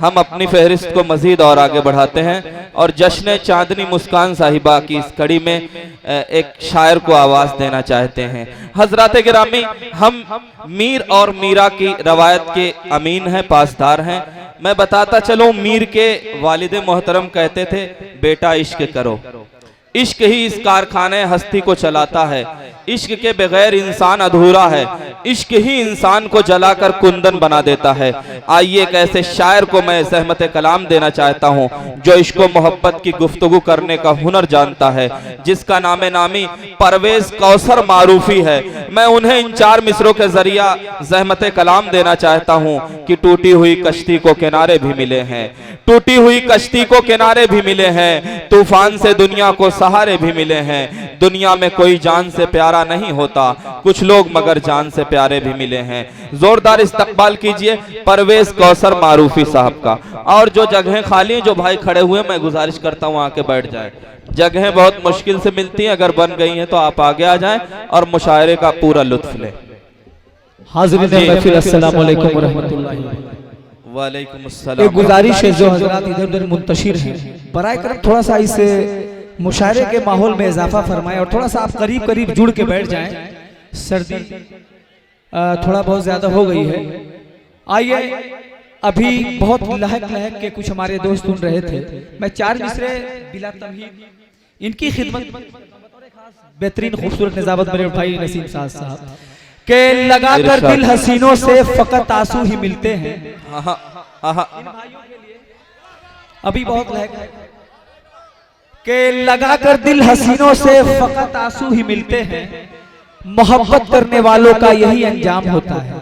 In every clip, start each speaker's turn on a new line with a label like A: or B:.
A: हम अपनी फहरिस्त को मजीद और आगे बढ़ाते हैं और जश्न चांदनी मुस्कान साहिबा की इस कड़ी में एक शायर को आवाज देना चाहते हैं। हजरात गिरामी, हम मीर और मीरा की रवायत के अमीन हैं, पासदार हैं। मैं बताता चलूं, मीर के वालिद मोहतरम कहते थे, बेटा इश्क करो, इश्क ही इस कारखाने हस्ती को चलाता है, इश्क के बगैर इंसान अधूरा है, इश्क ही इंसान को जलाकर कुंदन बना देता है। आइए एक ऐसे शायर को मैं ज़हमत कलाम देना चाहता हूँ जो इश्क व मोहब्बत की गुफ्तगू करने का हुनर जानता है, जिसका नामे नामी परवेज कौसर मारूफी है। मैं उन्हें इन 4 मिसरों के जरिया ज़हमत कलाम देना चाहता हूँ कि टूटी हुई कश्ती को किनारे भी मिले हैं, टूटी हुई कश्ती को किनारे भी मिले हैं, तूफान से दुनिया को सहारे भी मिले हैं। दुनिया में कोई जान से प्यारा नहीं होता, कुछ लोग मगर जान से प्यारे भी मिले हैं। जोरदार इस्तकबाल कीजिए परवेज कौसर मारूफी साहब का। और जो जगहें खाली हैं, जो भाई खड़े हुए, मैं गुजारिश करता हूँ आके बैठ जाए। जगहें बहुत मुश्किल से मिलती हैं, अगर बन गई हैं तो आप आगे आ जाएं और मुशायरे का पूरा लुत्फ लें। वालेकुम अस्सलाम।
B: एक गुजारिश है, जो हजरात इधर उधर मुंतशिर हैं, बराए करम थोड़ा सा इस मुशायरे के माहौल में इजाफा फरमाएं और थोड़ा सा आप करीब करीब जुड़ के बैठ जाएं। सर्दी थोड़ा बहुत ज्यादा हो गई है। आइए, अभी बहुत लहक लहक के कुछ हमारे दोस्त सुन रहे थे। मैं 4 मिसरे बिला तमहीद इनकी खिदमत बेहतरीन खूबसूरत निजामत मेरे भाई नसीम साहब के लगा कर दिल हसीनों से फकत आंसू ही मिलते हैं। अभी बहुत लहक के लगा कर दिल हसीनों से फकत आंसू ही मिलते हैं, मोहब्बत करने वालों का यही अंजाम होता है।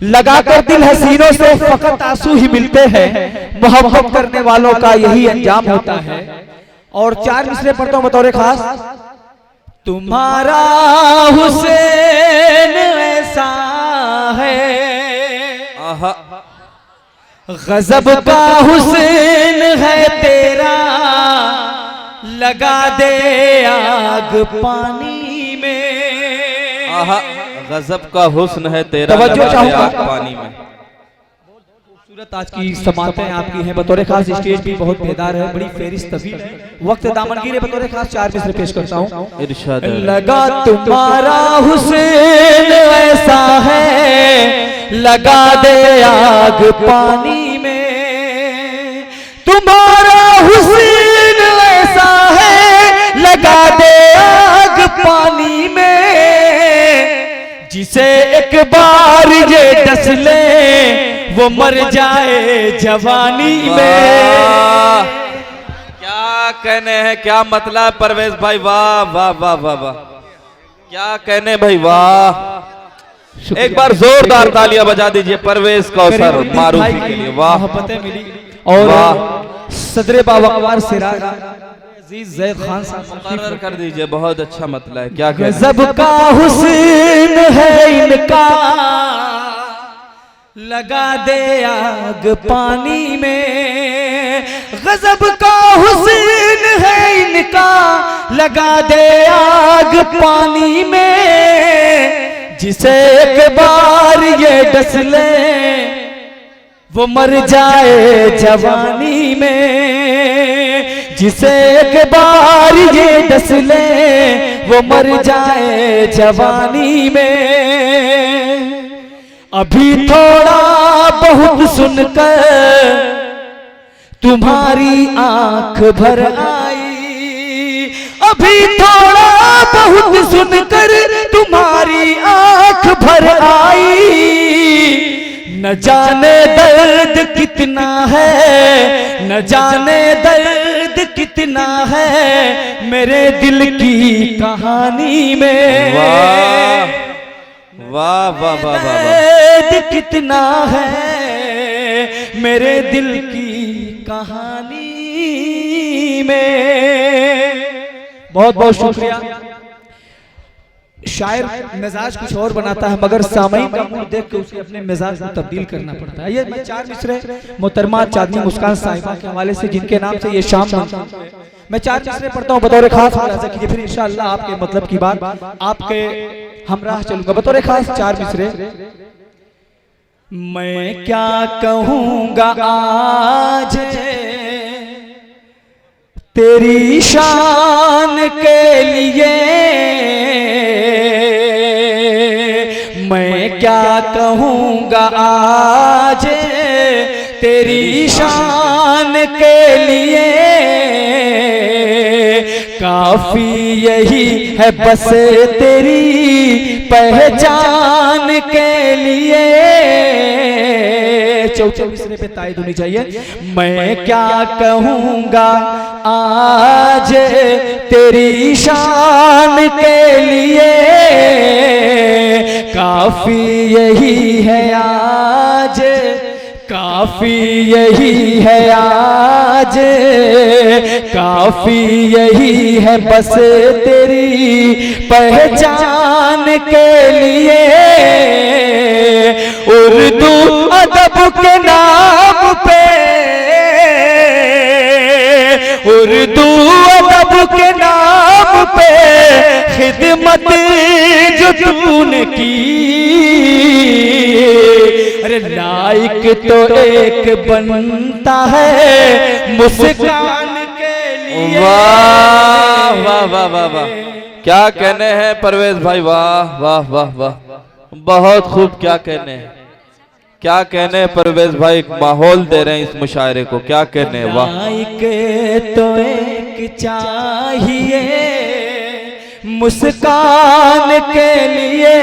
B: लगा कर दिल हसीनों से फकत आंसू ही मिलते हैं, मोहब्बत करने वालों का यही अंजाम होता है। और 4 मिसरे पढ़ता हूं बतौर खास। तुम्हारा हुसैन ऐसा है, गजब का हुसैन है तेरा, लगा दे आग पानी में।
A: गजब का हुस्न है तेरा, लगा दे आग पानी में।
B: खूबसूरत आज की समातें आपकी हैं। बतौर खास स्टेज भी बहुत बेदार है, बड़ी फेरिस्त तवील है। वक्त दामनगीर बतौर खास 4 मिसरे पेश करता हूँ।
A: इरशाद।
B: लगा तुम्हारा हुसैन ऐसा है, लगा दे आग पानी में। तुम्हारा हुसैन ऐसा है, लगा दे आग पानी में। जिसे एक बार ये डस ले, वो मर जाए जवानी में।
A: क्या कहने हैं, क्या मतलब परवेज भाई, वाह वाह वाह वाह वाह, क्या कहने भाई, वाह। एक बार जोरदार तालियां बजा दीजिए परवेज कौसर मारूफी के लिए। वाह,
B: मोहब्बतें मिली। और सदर बावकार सिरागा अजीज जैद खान साहब
A: कर दीजिए, बहुत अच्छा मतलब है। क्या
B: गजब का हुस्न है इनका, लगा दे आग पानी में। गजब का हुस्न है इनका, लगा दे आग पानी में। जिसे एक बार ये डस ले, वो मर जाए जवानी में। जिसे एक बार ये डस ले, वो मर जाए जवानी में। अभी थोड़ा बहुत सुनकर तुम्हारी आंख भर आई, अभी थोड़ा बहुत सुनकर तुम्हारी आंख भर आई। न जाने दर्द कितना है, न जाने दर्द कितना है मेरे दिल की कहानी में।
A: वाह वाह वाह वाह वाह,
B: दर्द कितना है मेरे दिल की कहानी में। बहुत बहुत शुक्रिया। शायर मिजाज कुछ और बनाता है, मगर सामयिक का मूड देख के उसे अपने मिजाज को तब्दील करना पड़ता है। ये 4 मिसरे मोहतरमा चांदनी मुस्कान साहिबा के हवाले से, जिनके नाम से ये शाम मैं 4 मिसरे पढ़ता हूँ बतौर खास। कीजिए, फिर इंशाअल्लाह आपके मतलब की बात आपके हमराह चलूंगा। बतौर खास 4 मिसरे। मैं क्या कहूँगा आज तेरी शान के लिए, मैं क्या कहूँगा आज तेरी शान के लिए, काफी यही है बस तेरी पहचान के लिए। चौथे मिसरे पे तायद होनी चाहिए। मैं क्या कहूँगा आज तेरी शान के लिए, काफी यही है आज, काफी यही है आज, काफी यही है बस तेरी पहचान के लिए। उर्दू अदब के नाम पे, उर्दू अदब के नाम पे खिदमत जो तूने की, अरे लाइक तो एक बनता है मुस्कान के लिए।
A: वाह वाह वाह वाह वाह, क्या कहने हैं परवेज भाई, वाह वाह वाह वाह, बहुत खूब। क्या कहने हैं, क्या कहने हैं परवेज भाई, माहौल दे रहे हैं इस मुशायरे को, क्या कहने हैं। वाह,
B: लाइक तो एक चाहिए मुस्कान के लिए।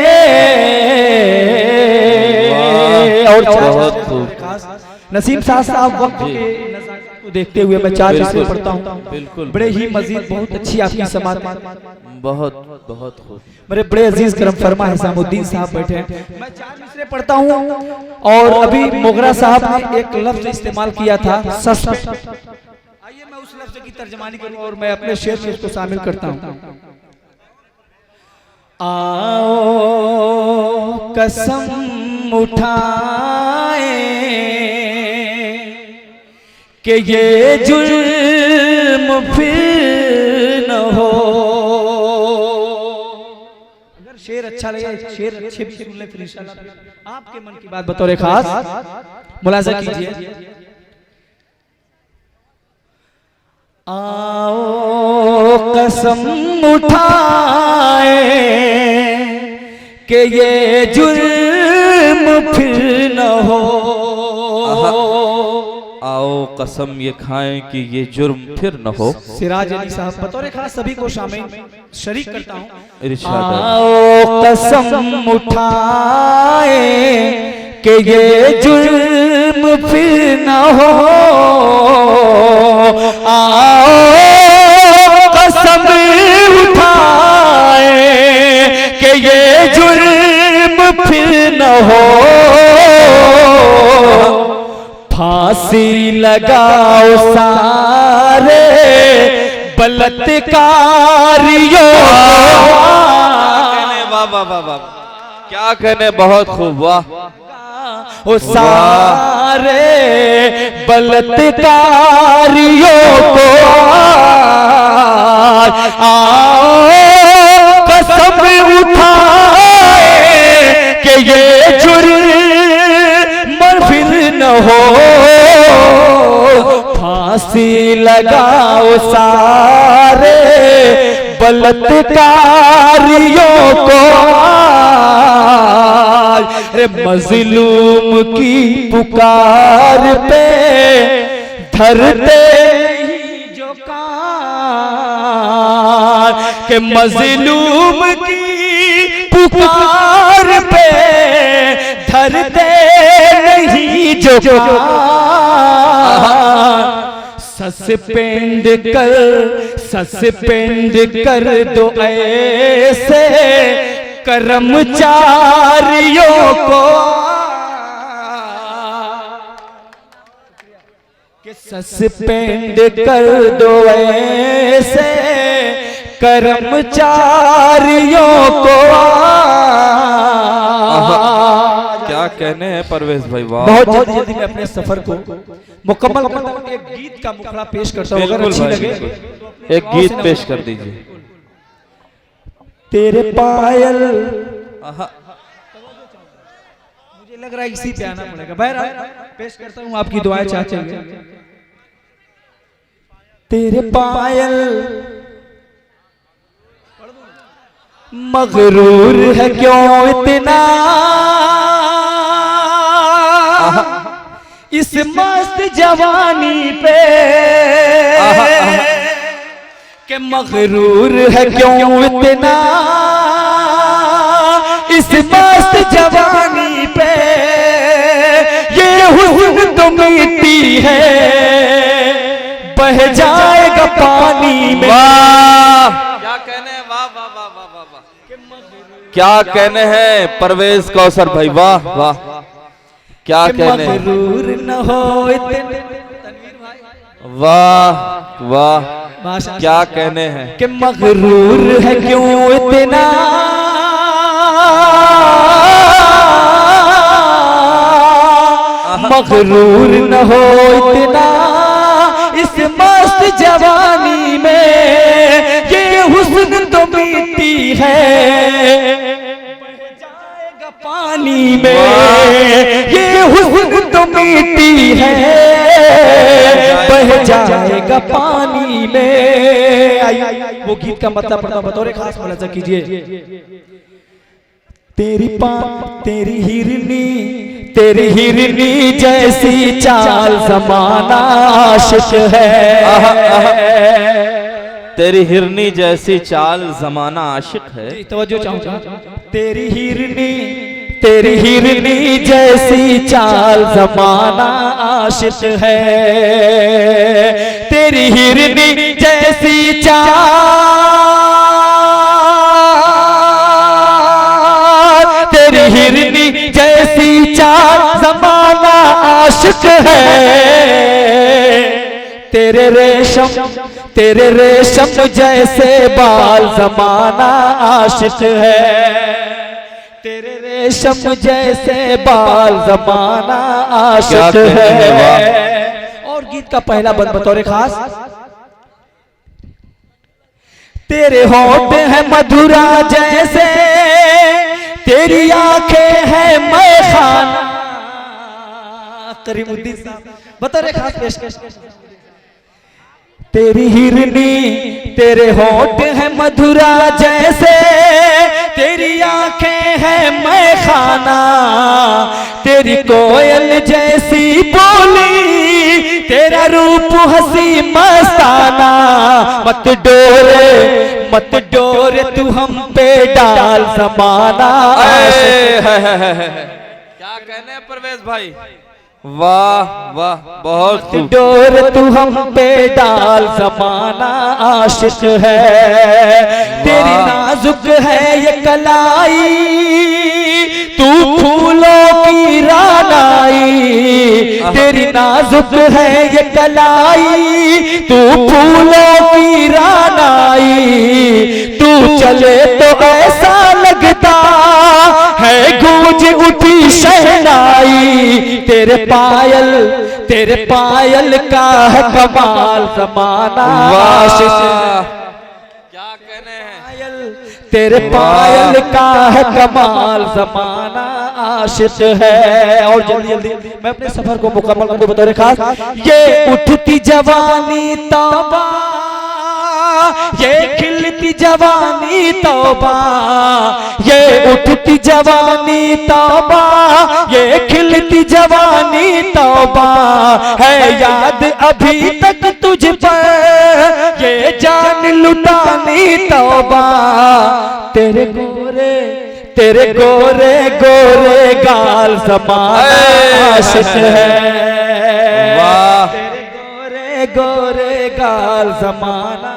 B: और
A: बहुत खूब।
B: नसीम साहब वक्त के को देखते हुए मैं 4 मिसरे पढ़ता हूँ।
A: बिल्कुल,
B: बड़े ही मजीद बहुत अच्छी आपकी समात,
A: बहुत बहुत खूब।
B: मेरे बड़े अजीज करम फरमा हिसामुद्दीन साहब बैठे हैं। मैं 4 मिसरे पढ़ता हूँ और अभी मोगरा साहब ने एक लफ्ज इस्तेमाल किया था सस्पेंस। आइए मैं उस लफ्ज की तर्जमानी करूँ और मैं अपने शेर में उसको शामिल करता हूँ। आओ कसम उठाए कि ये जुल्म फिर न हो। अगर शेर अच्छा लगे, शेर अच्छे भी सुन ले फिर इंशाल्लाह आपके मन की बात बतौर खास मुलाजा कीजिए। आओ कसम उठाए कि ये जुल्म फिर न हो।
A: आओ कसम ये खाएं कि ये जुर्म फिर न हो।
B: सिराज अली साहब बतौर खास सभी को शामिल शरीक करता हूँ।
A: इरशाद।
B: आओ कसम उठाए कि ये जुल्म फिर न हो। आओ कसम उठाए कि ये जुल्म फिर न हो। फांसी लगाओ सारे बलात्कारियों
A: वाह वाह वाह वाह, क्या कहने, बहुत खूब। वाह,
B: ओ सारे बलात्कारियों को आओ कसम उठाए कि ये जुर्म फिर न हो। फांसी लगाओ सारे बलात्कारियों को। अरे मजलूम की पुकार पे धरते ही जो कान, के मजलूम की पुकार पे धरते नहीं जो कान। सस्पेंड कर दो ऐसे कर्मचारियों को कि सस्पेंड कर दो ऐसे कर्मचारियों को।
A: क्या कहने हैं परवेज भाई, वाह।
B: बहुत जल्दी मैं अपने सफर को मुकम्मल करता हूं। एक गीत का मुखड़ा पेश करता हूं, अगर अच्छी लगे
A: एक गीत पेश कर दीजिए।
B: तेरे पायल, मुझे लग रहा है इसी पे आना पड़ेगा। बहरहाल पेश करता हूँ आपकी दुआएं चाहते हुए। तेरे पायल मगरूर है क्यों इतना इस मस्त जवानी पे के मगरूर है क्यों इतना इस मस्त जवानी पे ये हुस्न तो मिट्टी है बह जाएगा पानी में।
A: वाह क्या कहने हैं, वाह वाह वाह वाह वाह वाह, क्या कहने हैं परवेज कौसर भाई, वाह वाह क्या कहने हैं,
B: मगरूर न हो इतने
A: वाह वाह
B: माशा
A: क्या कहने हैं।
B: कि मगरूर है क्यों इतना मगरूर न हो इतना इस मस्त जवानी में ये हुस्न तो मिट्टी है जाएगा पानी में ये हुस्न तो मिट्टी है बह जाएगा पानी में। वो गीत का मतलब पता बतौर खास मुलाजा कीजिए। तेरी हिरनी जैसी चाल ज़माना आशिक है।
A: तेरी हिरनी जैसी चाल ज़माना आशिक है।
B: तवज्जो चाहूंगा। तेरी हिरनी जैसी चाल ज़माना आशिक है। तेरी हिरनी जैसी चाल तेरी हिरनी जैसी चाल ज़माना आशिक है। तेरे रेशम जैसे बाल ज़माना आशिक है। तेरे रेशम जैसे बाल ज़माना आशिक है। और गीत का पहला बंद बतौर खास। तेरे होठ हैं मधुरा जैसे तेरी आंखें हैं मैं खाना। करीमुद्दीन साहब बतौर खास पेश। तेरी हिरनी तेरे होठ हैं मधुरा जैसे तेरी आंखें हैं मैं खाना। तेरी कोयल जैसी बोली तेरा रूप हंसी मस्ताना। मत डोरे तू हम पे डाल ज़माना।
A: क्या कहने हैं परवेज भाई, वाह वाह बहुत खूब।
B: डोर तू हम पे डाल ज़माना आशिक है। तेरी नाजुक है ये कलाई तू फूलों की रानाई। तेरी नाजुक है ये कलाई तू फूलों की रानाई। तू चले तो ऐसा लगता है गूंज उठी शहनाई। तेरे पायल का है कमाल ज़माना आशिक।
A: क्या कहने हैं,
B: तेरे पायल का है कमाल ज़माना आशिक है। और जल्दी मैं अपने सफर को मुकम्मल कर दूं बतौर खास। ये उठती जवानी तौबा ये खिलती जवानी तौबा। ये उठती जवानी तौबा ये खिलती जवानी तौबा। है याद अभी तक तुझ पर ये जान लुटानी तौबा। तेरे गोरे गाल ज़माना आशिक है।
A: वाह
B: तेरे गोरे गाल ज़माना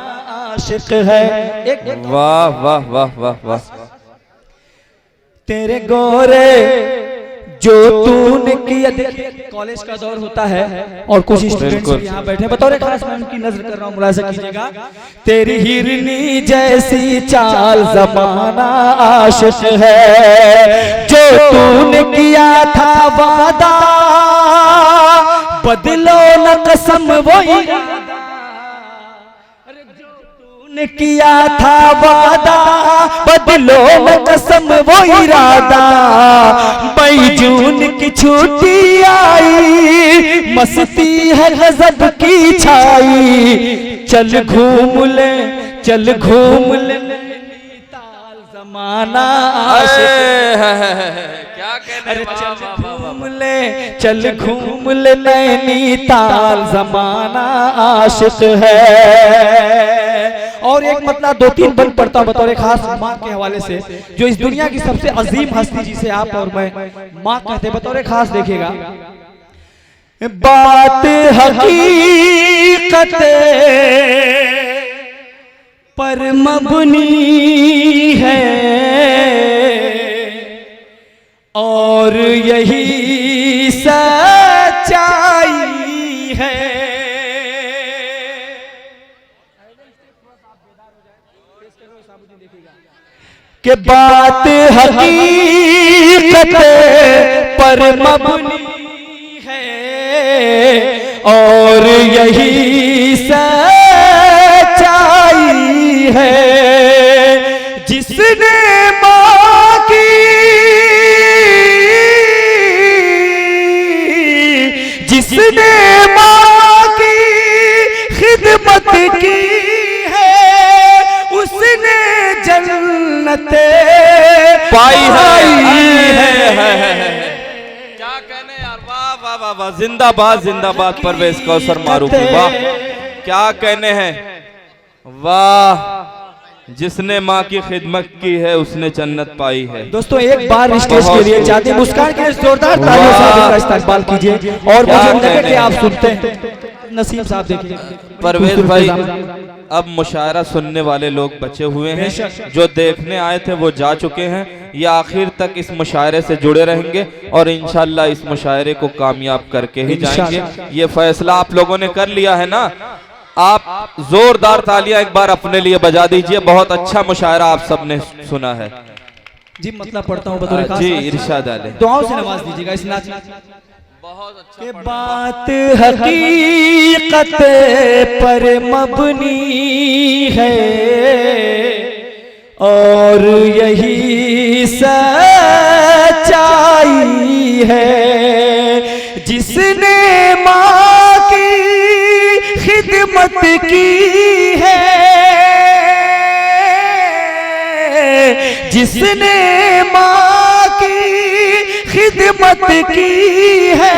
B: आशिक है।
A: वाह वाह वाह वाह वाह।
B: तेरे गोरे जो तूने किया। कॉलेज का दौर होता है और कुछ स्टूडेंट्स भी यहाँ बैठे बतौर खास मैं उनकी नजर कर रहा हूँ, मुलाजा कीजिएगा। तेरी हिरनी जैसी चाल ज़माना आशिक है। जो तूने किया था वादा बदलो न कसम वो इरादा। ने किया था वादा, बदलो में कसम वो इरादा। मई जून की छुट्टी आई, मस्ती है गजब की छाई। चल घूम ले, चल घूम ले नैनीताल, जमाना
A: क्या कहने,
B: अरे चल घूम ले, चल घूम ले नैनीताल, जमाना आशिक है। और एक मतलब 2-3 बंद पढ़ता हूं बतौर खास माँ के हवाले से, जो इस दुनिया की सबसे अजीम हस्ती जिसे आप और मैं माँ कहते हैं, बतौर खास देखिएगा। बात हकीकत पर मबनी है और यही सच्चाई है। कि बात हकीकत पर मबनी है और यही सच्चाई है। जिसने माँ की, जिसने माँ की खिदमत की है, उसने जन्नत पाई है।
A: क्या कहने यार, वाह वाह वाह वाह, जिंदाबाद जिंदाबाद परवेज कौसर मारूफी, वाह क्या कहने हैं, वाह। जिसने माँ की खिदमत की है उसने जन्नत पाई है।
B: दोस्तों एक बार स्टेज के लिए चाहते मुस्कान के लिए जोरदार तालियों से इनका इस्तकबाल कीजिए। और मुझे लगे कि आप सुनते हैं, नसीम साहब देखिए।
A: परवेज भाई, अब मुशायरा सुनने वाले लोग बचे हुए हैं, जो देखने आए थे वो जा चुके हैं। ये आखिर तक इस मुशायरे से जुड़े रहेंगे और इंशाल्लाह इस मुशायरे को कामयाब करके ही जाएंगे। ये फैसला आप लोगों ने कर लिया है ना। आप जोरदार तालियां एक बार अपने लिए बजा दीजिए। बहुत अच्छा मुशायरा आप सबने सुना है
B: जी। मतलब पढ़ता हूँ बतौर खास,
A: जी, इरशाद आले,
B: दुआओं से नवाज दीजिएगा इस नाच।
A: बहुत अच्छा।
B: के बात हकीकत पर मबनी है और यही सच्चाई है। जिसने माँ की खिदमत की है, जिसने माँ की खिदमत की है,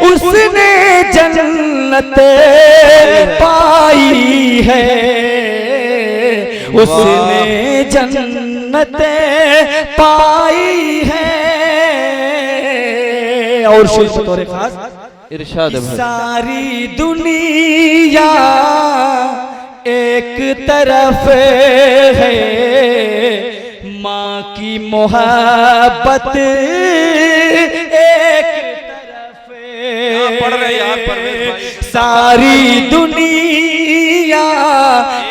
B: उसने जन्नत पाई है, उसने जन्नत पाई है। और शेर बतौर खास
A: इरशाद है।
B: सारी दुनिया एक तरफ है, माँ की मोहब्बत एक तरफ है।
A: पढ़ रहे यार परवेज भाई।
B: सारी दुनिया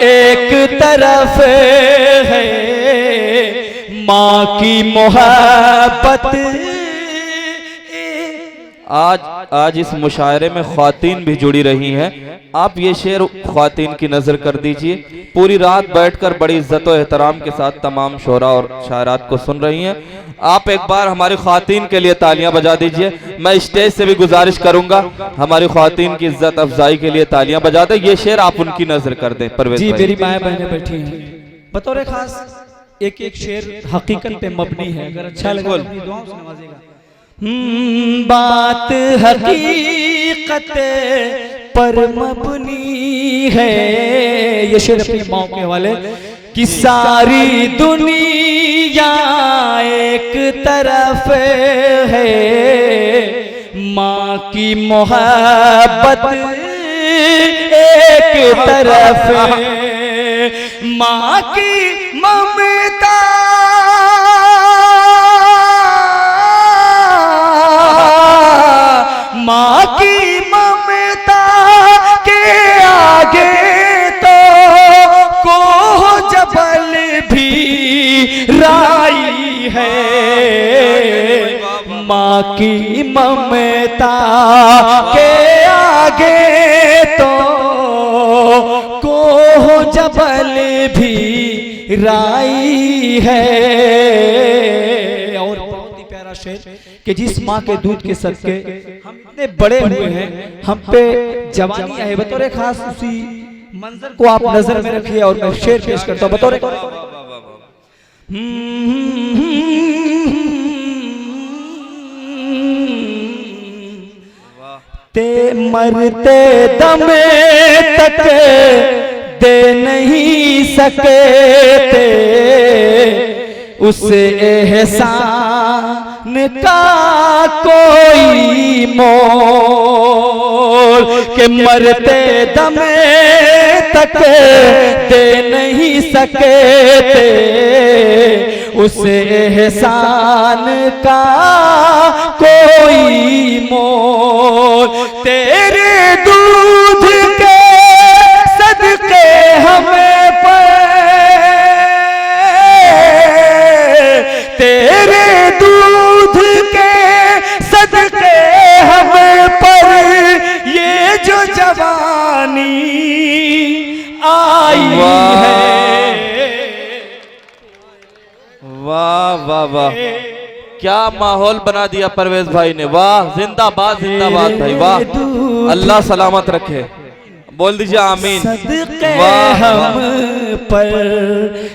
B: एक तरफ है, माँ की मोहब्बत।
A: आज इस मुशायरे में ख्वातीन भी जुड़ी रही हैं। आप ये शेर ख्वातीन की नजर कर दीजिए। पूरी रात बैठकर बड़ी इज्जत और एहतराम के साथ तमाम शोरा और शायरात को सुन रही हैं। आप एक बार हमारी ख्वातीन के लिए तालियां बजा दीजिए। मैं स्टेज से भी गुजारिश करूंगा हमारी ख्वातीन की इज्जत अफजाई के लिए तालियां बजा दें। ये शेर आप उनकी नजर कर दें परवेज
B: जी।
A: भाई।
B: मेरी माएँ बहनें बैठी हैं, बतौर खास एक एक शेर हकीकत पे मबनी है। अगर अच्छा लगे तो अपनी दुआओं से नवाजिएगा। बात हकीकत पर मबनी है, ये शेर अपनी माँ के हवाले। कि सारी दुनिया एक तरफ है, माँ की मोहब्बत एक तरफ है, माँ की ममता माँ की ममता के आगे तो कोह जबल भी राई है। माँ की ममता के आगे तो कोह जबल भी राई है। और बहुत ही प्यारा शेर कि जिस माँ के दूध के सदके हम इतने बड़े हुए हैं, हम पे जवानी है। बतौर खास उसी मंजर को आप नजर में रखिए और मैं शेर पेश करता हूँ बतौर ते मरते दम तक दे नहीं सके थे उस एहसान का कोई मोल के मरते दम तक दे नहीं सके थे उस एहसान का कोई मोल। तेरे दूध के सदके हमें पर, तेरे दूध के सदके हमें पर ये जो जवानी आई है।
A: वाह वाह वाह, क्या माहौल बना दिया परवेज भाई ने। वाह, जिंदाबाद जिंदाबाद भाई, वाह, अल्लाह सलामत रखे। बोल दीजिए आमीन।
B: सदके हम पर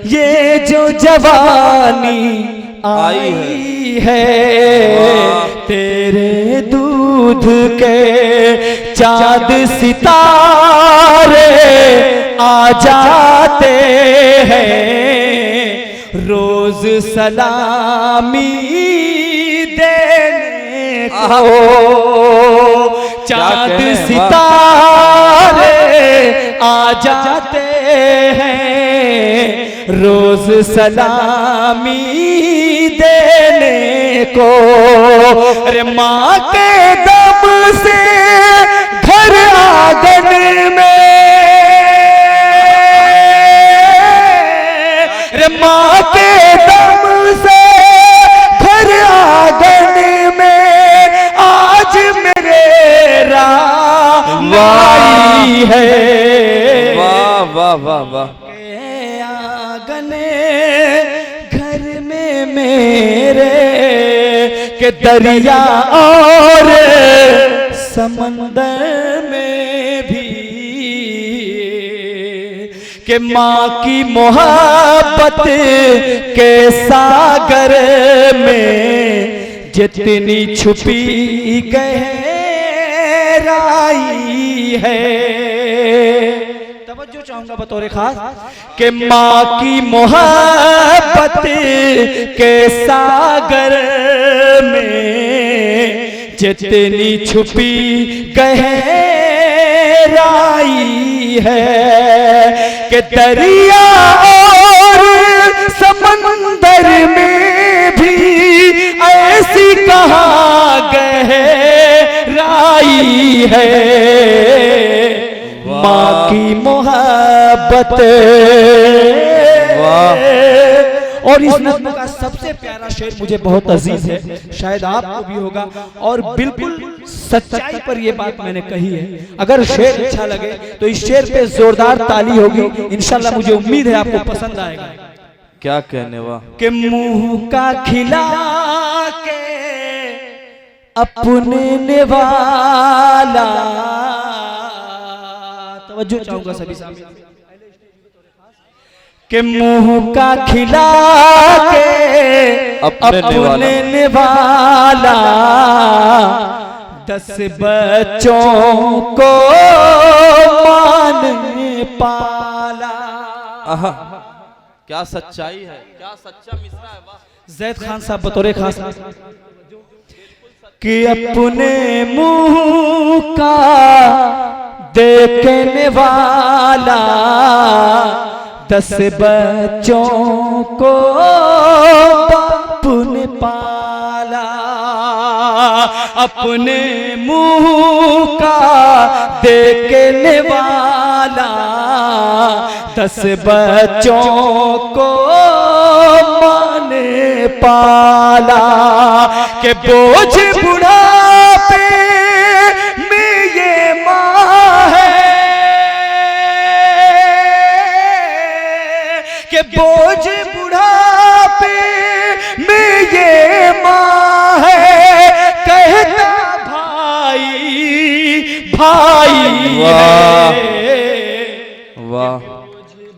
B: ये जो जवानी आई है, तेरे दूध के चाँद सितारे आ जाते हैं रोज सलामी देने को। चाँद सितारे आ जाते हैं रोज सलामी देने को। अरे माँ के दम से घर आंगन में, अरे माँ के दम से घर आंगन में आज मेरे रामाई है।
A: वाह वाह वाह वाह,
B: आंगन घर में मेरे के दरिया और समंदर में भी के माँ की मोहब्बत के सागर में जितनी छुपी गहराई है। तवज्जो चाहूंगा बतौर खास के माँ की मोहब्बत के सागर में जितनी छुपी गहराई है कि दरिया और समंदर में भी ऐसी कहाँ गहराई है। माँ की मोहब्बत। और इस नज़्म का सबसे प्यारा शेर मुझे बहुत अजीज है, शायद आपको भी होगा, और बिल्कुल सच्चाई पर यह बात मैंने कही है। अगर शेर अच्छा लगे तो इस शेर पे जोरदार ताली होगी, इंशाल्लाह मुझे उम्मीद है आपको पसंद आएगा।
A: क्या कहने, वाह।
B: कि मुंह का खिला के अपने निवाला, तवज्जो चाहूंगा सभी सामने, कि मुंह का खिला के अपने निवाला 10 बच्चों को मान पाला।
A: क्या सच्चाई है, क्या सच्चा मिसरा है, वाह।
B: जैद खान साहब बतौर खास कि अपने मुंह का देखने वाला 10 बच्चों को बाप ने पाला। अपने मुंह का देखने वाला 10 बच्चों को माने पाला। के बोझ बुढ़ापे में ये माँ है, बोझ बुढ़ापे में ये माँ है, कहता भाई भाई है।
A: वाह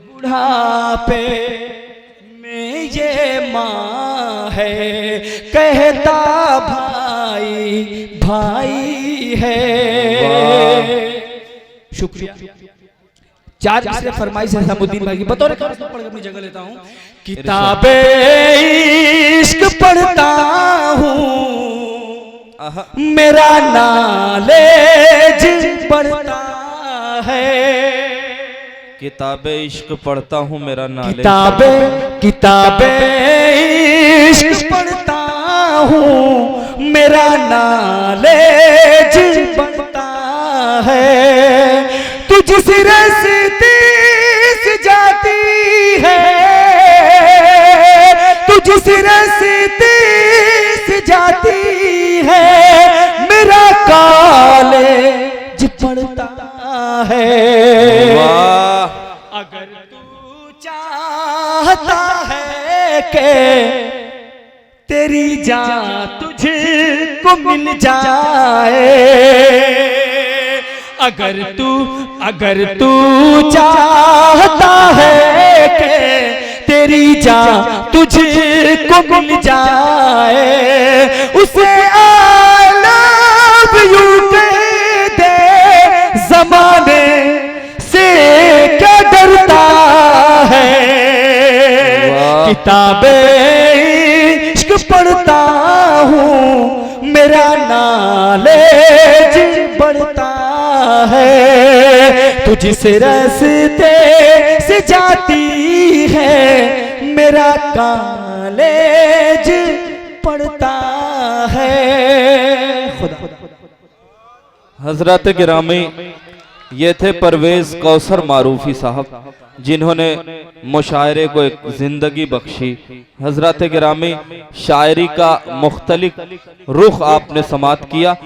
B: बुढ़ापे में ये माँ है, कहता भाई भाई है। शुक्रिया। चार इसलिए फरमाइश है निजामुद्दीन भाई की, बतौर पढ़ के अपनी जगह लेता हूँ। किताबे इश्क पढ़ता हूँ, मेरा नॉलेज बढ़ता है।
A: किताबे इश्क पढ़ता हूँ, मेरा नॉलेज।
B: किताबे इश्क पढ़ता हूँ, मेरा नॉलेज बढ़ता है। तू जिस रास्ते से जाती है, तू जिस रास्ते से जाती है, मेरा कॉलेज पढ़ता है। अगर तू चाहता है कि तेरी जान तुझको मिल जाए, अगर तू चाहता है कि तेरी जान तुझको मिल जाए, उसे आई लव यू कह दे, ज़माने से क्या डरता है। किताबें इश्क पढ़ता हूँ, मेरा नॉलेज बढ़ता है। तू जिस रास्ते से जाती है, मेरा कॉलेज पढ़ता है। खुदा।
A: हजरत गिरामी, ये थे परवेज कौसर मारूफी साहब, जिन्होंने मुशायरे को एक जिंदगी बख्शी। हजरत गिरामी, शायरी का मुख्तलिफ रुख आपने समात किया।